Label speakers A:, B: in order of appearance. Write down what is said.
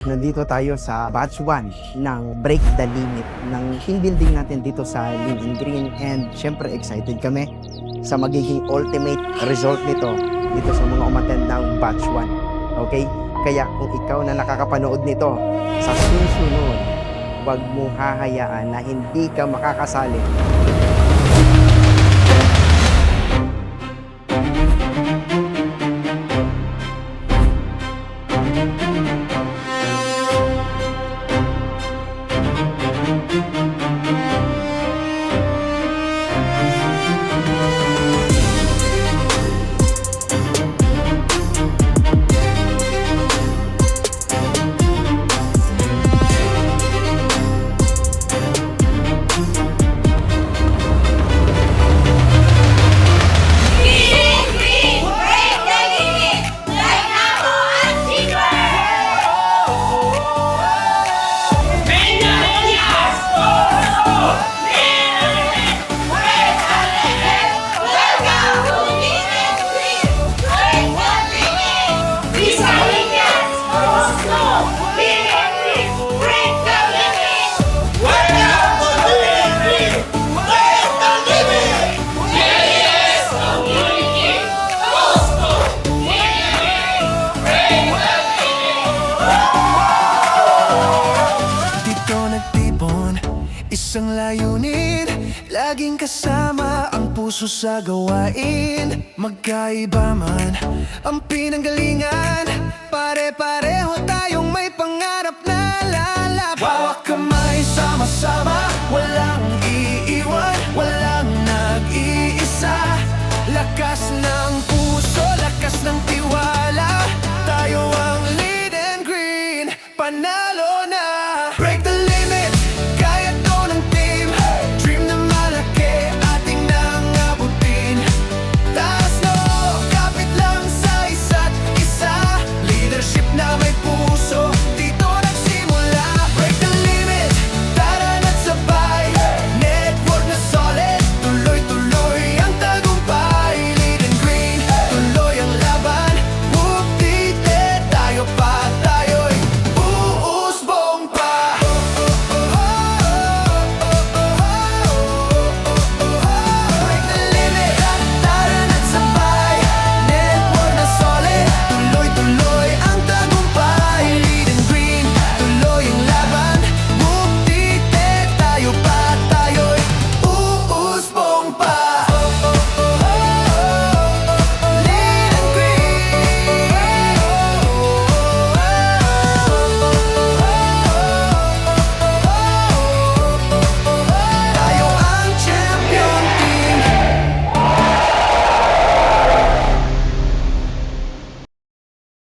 A: Nandito tayo sa batch 1 ng Break the Limit ng team building natin dito sa Live Green, and syempre excited kami sa magiging ultimate result nito dito sa mga umattend ng batch 1. Okay? Kaya kung ikaw na nakakapanood nito, sa susunod, huwag mo hahayaan na hindi ka makakasali.
B: Isang layunin, laging kasama ang puso sa gawain. Magkaiba man ang pinanggalingan, pare-pareho tayong may pangarap na lalaban. Hawak kamay, sama-sama, walang iiwan, walang nag-iisa. Lakas ng puso, lakas ng tiwala, tayo ang Lead and Green, panalo.